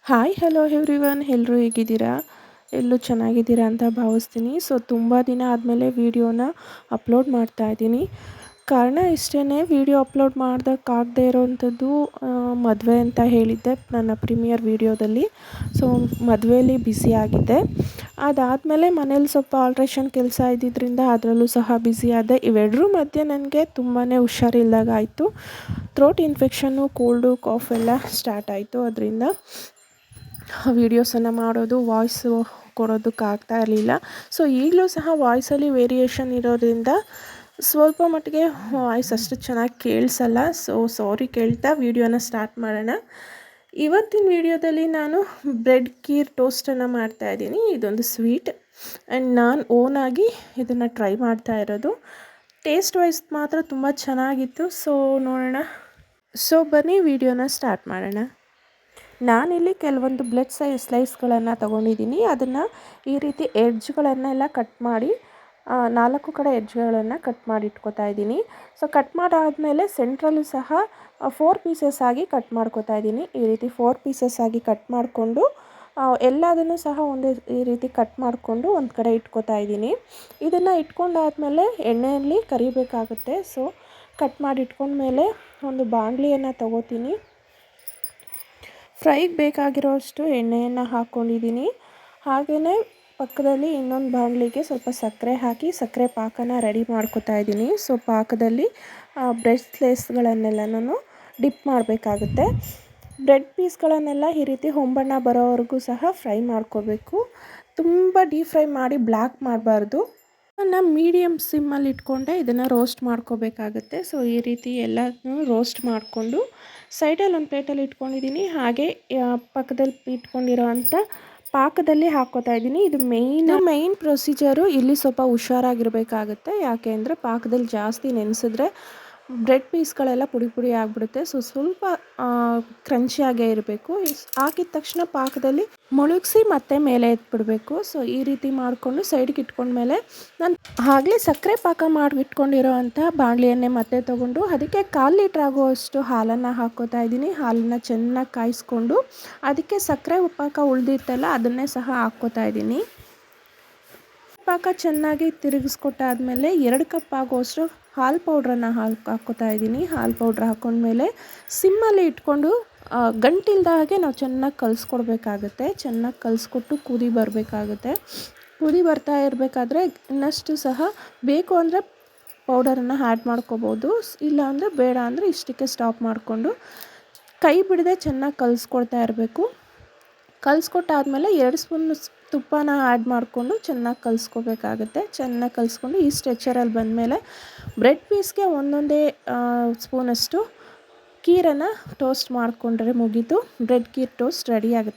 Hi hello everyone ಎಲ್ಲರೂ ಹೇಗಿದ್ದೀರಾ? ಎಲ್ಲರೂ ಚೆನ್ನಾಗಿದ್ದೀರಾ ಅಂತ ಭಾವಿಸ್ತೀನಿ. ಸೊ ತುಂಬ ದಿನ ಆದಮೇಲೆ ವೀಡಿಯೋನ ಅಪ್ಲೋಡ್ ಮಾಡ್ತಾ ಇದ್ದೀನಿ. ಕಾರಣ ಇಷ್ಟೇ, ವೀಡಿಯೋ ಅಪ್ಲೋಡ್ ಮಾಡೋದಕ್ಕಾಗದೇ ಇರೋವಂಥದ್ದು ಮದುವೆ ಅಂತ ಹೇಳಿದ್ದೆ ನನ್ನ ಪ್ರೀಮಿಯರ್ ವೀಡಿಯೋದಲ್ಲಿ. ಸೊ ಮದುವೆಯಲ್ಲಿ ಬ್ಯುಸಿಯಾಗಿದ್ದೆ. ಅದಾದಮೇಲೆ ಮನೇಲಿ ಸ್ವಲ್ಪ ಆಲ್ಟ್ರೇಷನ್ ಕೆಲಸ ಇದ್ದಿದ್ದರಿಂದ ಅದರಲ್ಲೂ ಸಹ ಬ್ಯುಸಿಯಾದೆ. ಇವೆರಡರ ಮಧ್ಯೆ ನನಗೆ ತುಂಬಾ ಹುಷಾರಿಲ್ದಾಗಾಯಿತು. ಥ್ರೋಟ್ ಇನ್ಫೆಕ್ಷನ್ನು, ಕೋಲ್ಡು, ಕಾಫ್ ಎಲ್ಲ ಸ್ಟಾರ್ಟ್ ಆಯಿತು. ಅದರಿಂದ ವೀಡಿಯೋಸನ್ನು ಮಾಡೋದು, ವಾಯ್ಸು ಕೊಡೋದಕ್ಕಾಗ್ತಾ ಇರಲಿಲ್ಲ. ಸೊ ಈಗಲೂ ಸಹ ವಾಯ್ಸಲ್ಲಿ ವೇರಿಯೇಷನ್ ಇರೋದ್ರಿಂದ ಸ್ವಲ್ಪ ಮಟ್ಟಿಗೆ ವಾಯ್ಸ್ ಅಷ್ಟು ಚೆನ್ನಾಗಿ ಕೇಳಿಸಲ್ಲ. ಸೊ ಸಾರಿ ಕೇಳ್ತಾ ವೀಡಿಯೋನ ಸ್ಟಾರ್ಟ್ ಮಾಡೋಣ. ಇವತ್ತಿನ ವೀಡಿಯೋದಲ್ಲಿ ನಾನು ಬ್ರೆಡ್ ಕೀರ್ ಟೋಸ್ಟನ್ನು ಮಾಡ್ತಾಯಿದ್ದೀನಿ. ಇದೊಂದು ಸ್ವೀಟ್ ಆ್ಯಂಡ್ ನಾನು ಓನಾಗಿ ಇದನ್ನು ಟ್ರೈ ಮಾಡ್ತಾ ಇರೋದು. ಟೇಸ್ಟ್ ವೈಸ್ ಮಾತ್ರ ತುಂಬ ಚೆನ್ನಾಗಿತ್ತು. ಸೊ ನೋಡೋಣ. ಸೊ ಬನ್ನಿ ವೀಡಿಯೋನ ಸ್ಟಾರ್ಟ್ ಮಾಡೋಣ. ನಾನಿಲ್ಲಿ ಕೆಲವೊಂದು ಬ್ಲೆಡ್ ಸ್ಲೈಸ್ಗಳನ್ನು ತೊಗೊಂಡಿದ್ದೀನಿ. ಅದನ್ನು ಈ ರೀತಿ ಎಡ್ಜ್ಗಳನ್ನೆಲ್ಲ ಕಟ್ ಮಾಡಿ 4 ಕಡೆ ಎಡ್ಜ್ಗಳನ್ನು ಕಟ್ ಮಾಡಿ ಇಟ್ಕೋತಾ ಇದ್ದೀನಿ. ಸೊ ಕಟ್ ಮಾಡಾದಮೇಲೆ ಸೆಂಟ್ರಲ್ಲೂ ಸಹ 4 ಪೀಸಸ್ ಆಗಿ ಕಟ್ ಮಾಡ್ಕೋತಾ ಇದ್ದೀನಿ. ಈ ರೀತಿ 4 ಪೀಸಸ್ ಆಗಿ ಕಟ್ ಮಾಡಿಕೊಂಡು ಎಲ್ಲದನ್ನು ಸಹ ಈ ರೀತಿ ಕಟ್ ಮಾಡಿಕೊಂಡು ಒಂದು ಕಡೆ ಇಟ್ಕೋತಾ ಇದ್ದೀನಿ. ಇದನ್ನು ಇಟ್ಕೊಂಡಾದ್ಮೇಲೆ ಎಣ್ಣೆಯಲ್ಲಿ ಕರಿಬೇಕಾಗುತ್ತೆ. ಸೊ ಕಟ್ ಮಾಡಿ ಇಟ್ಕೊಂಡ್ಮೇಲೆ ಒಂದು ಬಾಣಲಿಯನ್ನು ತಗೋತೀನಿ. ಫ್ರೈಗೆ ಬೇಕಾಗಿರೋಷ್ಟು ಎಣ್ಣೆಯನ್ನು ಹಾಕ್ಕೊಂಡಿದ್ದೀನಿ. ಹಾಗೆಯೇ ಪಕ್ಕದಲ್ಲಿ ಇನ್ನೊಂದು ಬಾಣಲಿಗೆ ಸ್ವಲ್ಪ ಸಕ್ಕರೆ ಹಾಕಿ ಸಕ್ಕರೆ ಪಾಕನ ರೆಡಿ ಮಾಡ್ಕೊತಾ ಇದ್ದೀನಿ. ಸೊ ಪಾಕದಲ್ಲಿ ಬ್ರೆಡ್ ಸ್ಲೈಸ್ಗಳನ್ನೆಲ್ಲನೂ ಡಿಪ್ ಮಾಡಬೇಕಾಗುತ್ತೆ. ಬ್ರೆಡ್ ಪೀಸ್ಗಳನ್ನೆಲ್ಲ ಈ ರೀತಿ ಹೊಂಬಣ್ಣ ಬರೋವರೆಗೂ ಸಹ ಫ್ರೈ ಮಾಡ್ಕೋಬೇಕು. ತುಂಬ ಡೀಪ್ ಫ್ರೈ ಮಾಡಿ ಬ್ಲ್ಯಾಕ್ ಮಾಡಬಾರ್ದು. ಮೀಡಿಯಮ್ ಸಿಮ್ಮಲ್ಲಿ ಇಟ್ಕೊಂಡೆ ಇದನ್ನು ರೋಸ್ಟ್ ಮಾಡ್ಕೋಬೇಕಾಗುತ್ತೆ. ಸೊ ಈ ರೀತಿ ಎಲ್ಲನೂ ರೋಸ್ಟ್ ಮಾಡಿಕೊಂಡು ಸೈಡಲ್ಲಿ ಒಂದು ಪ್ಲೇಟಲ್ಲಿ ಇಟ್ಕೊಂಡಿದ್ದೀನಿ. ಹಾಗೆ ಪಕ್ಕದಲ್ಲಿ ಇಟ್ಕೊಂಡಿರೋ ಅಂಥ ಪಾಕದಲ್ಲಿ ಹಾಕ್ಕೋತಾ ಇದ್ದೀನಿ. ಇದು ಮೇಯ್ನ್ ಪ್ರೊಸೀಜರು. ಇಲ್ಲಿ ಸ್ವಲ್ಪ ಹುಷಾರಾಗಿರಬೇಕಾಗುತ್ತೆ. ಯಾಕೆ ಅಂದರೆ ಪಾಕದಲ್ಲಿ ಜಾಸ್ತಿ ನೆನೆಸಿದ್ರೆ ಬ್ರೆಡ್ ಪೀಸ್ಗಳೆಲ್ಲ ಪುಡಿ ಪುಡಿ ಆಗಿಬಿಡುತ್ತೆ. ಸೊ ಸ್ವಲ್ಪ ಕ್ರಂಚಿಯಾಗೇ ಇರಬೇಕು. ಹಾಕಿದ ತಕ್ಷಣ ಪಾಕದಲ್ಲಿ ಮುಳುಗಿಸಿ ಮತ್ತೆ ಮೇಲೆ ಎತ್ಬಿಡಬೇಕು. ಸೊ ಈ ರೀತಿ ಮಾಡಿಕೊಂಡು ಸೈಡ್ಗೆ ಇಟ್ಕೊಂಡ್ಮೇಲೆ ನಾನು ಆಗಲೇ ಸಕ್ಕರೆ ಪಾಕ ಮಾಡಿ ಇಟ್ಕೊಂಡಿರೋ ಅಂಥ ಬಾಣಲಿಯನ್ನೇ ಮತ್ತೆ ತೊಗೊಂಡು ಅದಕ್ಕೆ 1/4 ಲೀಟ್ರ್ ಆಗುವಷ್ಟು ಹಾಲನ್ನು ಹಾಕ್ಕೋತಾ ಇದ್ದೀನಿ. ಹಾಲನ್ನು ಚೆನ್ನಾಗಿ ಕಾಯಿಸ್ಕೊಂಡು ಅದಕ್ಕೆ ಸಕ್ಕರೆ ಪಾಕ ಉಳಿದಿರ್ತಲ್ಲ ಅದನ್ನೇ ಸಹ ಹಾಕ್ಕೋತಾ ಇದ್ದೀನಿ. ಪಾಕ ಚೆನ್ನಾಗಿ ತಿರುಗಿಸ್ಕೊಟ್ಟಾದ್ಮೇಲೆ 2 ಕಪ್ ಆಗುವಷ್ಟು ಹಾಲು ಪೌಡ್ರನ್ನು ಹಾಕ್ಕೋತಾ ಇದ್ದೀನಿ. ಹಾಲು ಪೌಡ್ರ್ ಹಾಕ್ಕೊಂಡ್ಮೇಲೆ ಸಿಮ್ಮಲ್ಲಿ ಇಟ್ಕೊಂಡು ಗಂಟಿಲ್ದ ಹಾಗೆ ನಾವು ಚೆನ್ನಾಗಿ ಕಲಿಸ್ಕೊಡ್ಬೇಕಾಗುತ್ತೆ. ಚೆನ್ನಾಗಿ ಕಲಿಸ್ಕೊಟ್ಟು ಕುದಿ ಬರಬೇಕಾಗುತ್ತೆ. ಕುದಿ ಬರ್ತಾ ಇರಬೇಕಾದ್ರೆ ಇನ್ನಷ್ಟು ಸಹ ಬೇಕು ಅಂದರೆ ಪೌಡರನ್ನು ಆ್ಯಡ್ ಮಾಡ್ಕೋಬೋದು. ಇಲ್ಲ ಅಂದರೆ ಬೇಡ ಅಂದರೆ ಇಷ್ಟಕ್ಕೆ ಸ್ಟಾಪ್ ಮಾಡಿಕೊಂಡು ಕೈ ಬಿಡದೆ ಚೆನ್ನಾಗಿ ಕಲಿಸ್ಕೊಡ್ತಾ ಇರಬೇಕು. ಕಲಿಸ್ಕೊಟ್ಟಾದ್ಮೇಲೆ 2 ಸ್ಪೂನ್ ತುಪ್ಪನ ಆ್ಯಡ್ ಮಾಡಿಕೊಂಡು ಚೆನ್ನಾಗಿ ಕಲಿಸ್ಕೋಬೇಕಾಗುತ್ತೆ. ಚೆನ್ನಾಗಿ ಕಲಿಸ್ಕೊಂಡು ಈ ಸ್ಟ್ರೆಚರಲ್ಲಿ ಬಂದಮೇಲೆ ಬ್ರೆಡ್ ಪೀಸ್ಗೆ ಒಂದೊಂದೇ ಸ್ಪೂನಷ್ಟು ಕೀರನ್ನು ಟೋಸ್ಟ್ ಮಾಡಿಕೊಂಡ್ರೆ ಮುಗೀತು. ಬ್ರೆಡ್ ಕೀರ್ ಟೋಸ್ಟ್ ರೆಡಿ ಆಗುತ್ತೆ.